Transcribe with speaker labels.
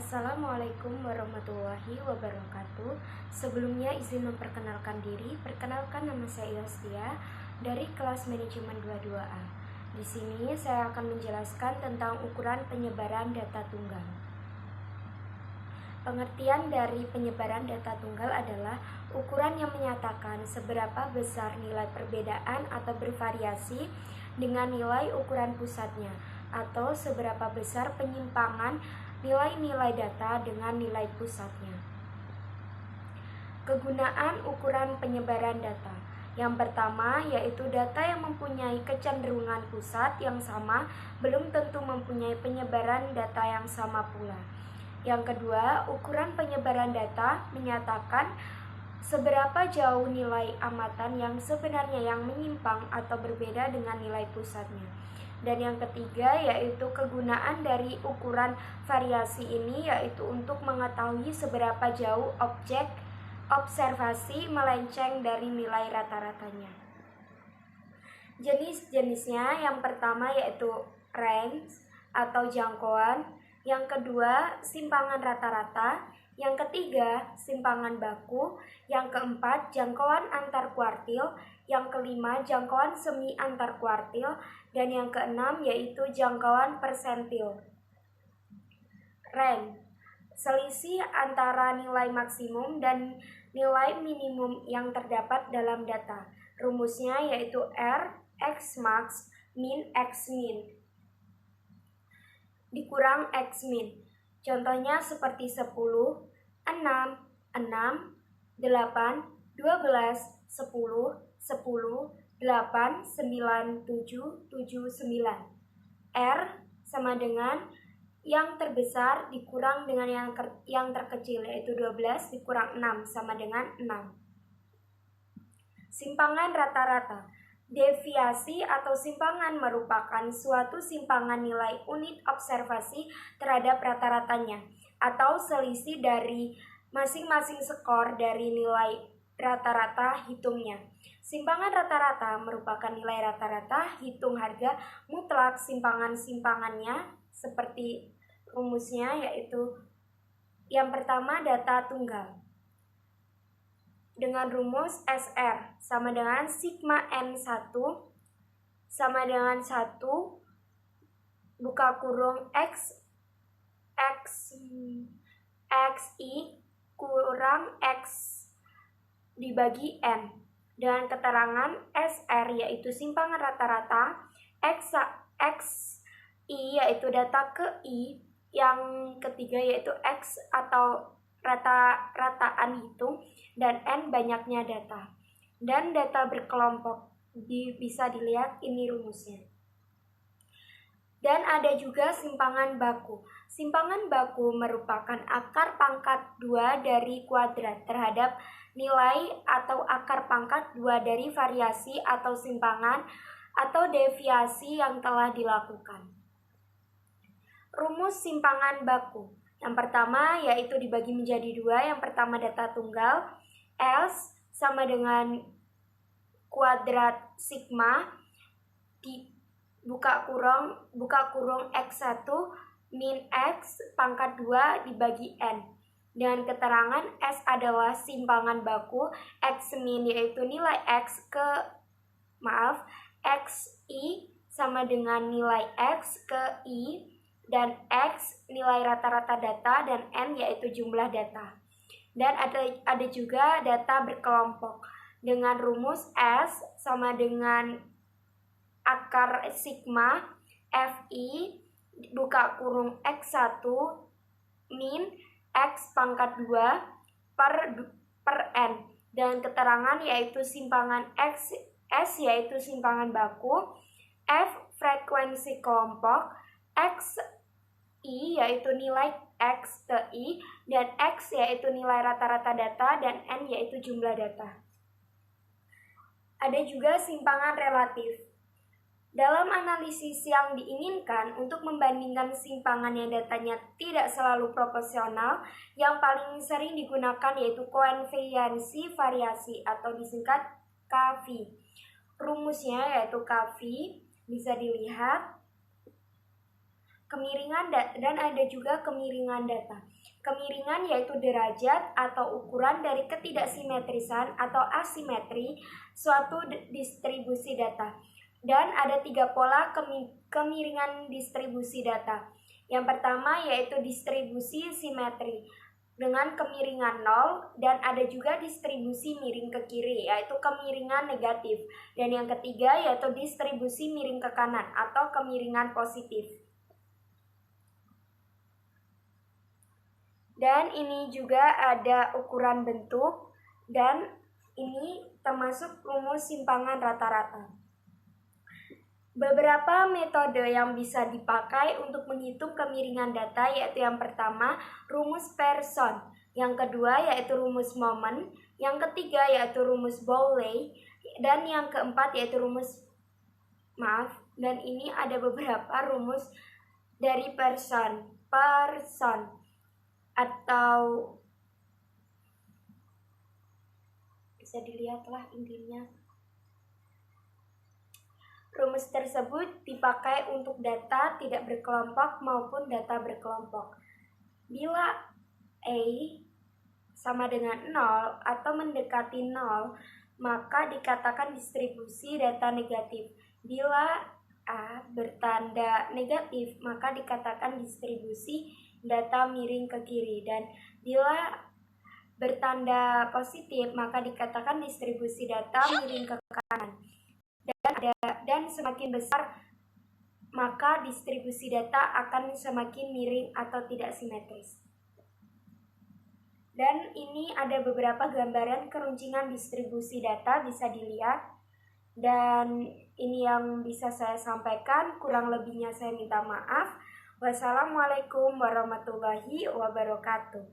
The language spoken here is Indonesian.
Speaker 1: Assalamualaikum warahmatullahi wabarakatuh. Sebelumnya izin memperkenalkan diri. Perkenalkan, nama saya Yostia dari kelas manajemen 22A. Di sini saya akan menjelaskan tentang ukuran penyebaran data tunggal. Pengertian dari penyebaran data tunggal adalah ukuran yang menyatakan seberapa besar nilai perbedaan atau bervariasi dengan nilai ukuran pusatnya, atau seberapa besar penyimpangan nilai-nilai data dengan nilai pusatnya. Kegunaan ukuran penyebaran data. Yang pertama yaitu data yang mempunyai kecenderungan pusat yang sama belum tentu mempunyai penyebaran data yang sama pula. Yang kedua, ukuran penyebaran data menyatakan seberapa jauh nilai amatan yang sebenarnya yang menyimpang atau berbeda dengan nilai pusatnya. Dan yang ketiga yaitu kegunaan dari ukuran variasi ini yaitu untuk mengetahui seberapa jauh objek observasi melenceng dari nilai rata-ratanya. Jenis-jenisnya yang pertama yaitu range atau jangkauan, yang kedua simpangan rata-rata, yang ketiga simpangan baku, yang keempat jangkauan antar kuartil, yang kelima jangkauan semi antar kuartil, dan yang keenam yaitu jangkauan persentil. Range, selisih antara nilai maksimum dan nilai minimum yang terdapat dalam data. Rumusnya yaitu R X max min X min dikurang X min. Contohnya seperti 10, 6, 6, 8, 12, 10, 10, 8, 9, 7, 7, 9. R sama dengan yang terbesar dikurang dengan yang terkecil yaitu 12 dikurang 6 sama dengan 6. Simpangan rata-rata. Deviasi atau simpangan merupakan suatu simpangan nilai unit observasi terhadap rata-ratanya atau selisih dari masing-masing skor dari nilai rata-rata hitungnya. Simpangan rata-rata merupakan nilai rata-rata hitung harga mutlak simpangan-simpangannya seperti rumusnya yaitu yang pertama data tunggal dengan rumus SR sama dengan sigma N1 sama dengan 1 buka kurung X I kurang X dibagi N dengan keterangan SR yaitu simpangan rata-rata, X I yaitu data ke I, yang ketiga yaitu X atau rata-rataan hitung, dan N banyaknya data. Dan data berkelompok bisa dilihat ini rumusnya. Dan ada juga simpangan baku. Simpangan baku merupakan akar pangkat 2 dari kuadrat terhadap nilai atau akar pangkat 2 dari variasi atau simpangan atau deviasi yang telah dilakukan. Rumus simpangan baku. Yang pertama yaitu dibagi menjadi 2. Yang pertama data tunggal, S sama dengan kuadrat sigma buka kurung X1 min X pangkat 2 dibagi N. Dengan keterangan S adalah simpangan baku, X min yaitu nilai X I sama dengan nilai X ke I, dan X nilai rata-rata data, dan N yaitu jumlah data. Dan ada juga data berkelompok dengan rumus S sama dengan akar sigma FI buka kurung X1 min X pangkat 2 per N, dan keterangan yaitu simpangan S yaitu simpangan baku, F frekuensi kelompok, X I yaitu nilai X ke I, dan X yaitu nilai rata-rata data, dan N yaitu jumlah data. Ada juga simpangan relatif. Dalam analisis yang diinginkan untuk membandingkan simpangan yang datanya tidak selalu proporsional, yang paling sering digunakan yaitu koefisiensi variasi atau disingkat KV. Rumusnya yaitu KV bisa dilihat dan ada juga kemiringan data. Kemiringan yaitu derajat atau ukuran dari ketidaksimetrisan atau asimetri suatu distribusi data. Dan ada 3 pola kemiringan distribusi data. Yang pertama yaitu distribusi simetri dengan kemiringan 0, dan ada juga distribusi miring ke kiri yaitu kemiringan negatif. Dan yang ketiga yaitu distribusi miring ke kanan atau kemiringan positif. Dan ini juga ada ukuran bentuk, dan ini termasuk rumus simpangan rata-rata. Beberapa metode yang bisa dipakai untuk menghitung kemiringan data yaitu yang pertama rumus Pearson, yang kedua yaitu rumus Moment, yang ketiga yaitu rumus Bowley, dan yang keempat yaitu dan ini ada beberapa rumus dari Pearson atau bisa dilihatlah intinya. Rumus tersebut dipakai untuk data tidak berkelompok maupun data berkelompok. Bila A sama dengan 0 atau mendekati 0, maka dikatakan distribusi data negatif. Bila A bertanda negatif, maka dikatakan distribusi data miring ke kiri, dan bila bertanda positif maka dikatakan distribusi data miring ke kanan. Dan semakin besar maka distribusi data akan semakin miring atau tidak simetris. Dan ini ada beberapa gambaran keruncingan distribusi data bisa dilihat. Dan ini yang bisa saya sampaikan, kurang lebihnya saya minta maaf. Wassalamualaikum warahmatullahi wabarakatuh.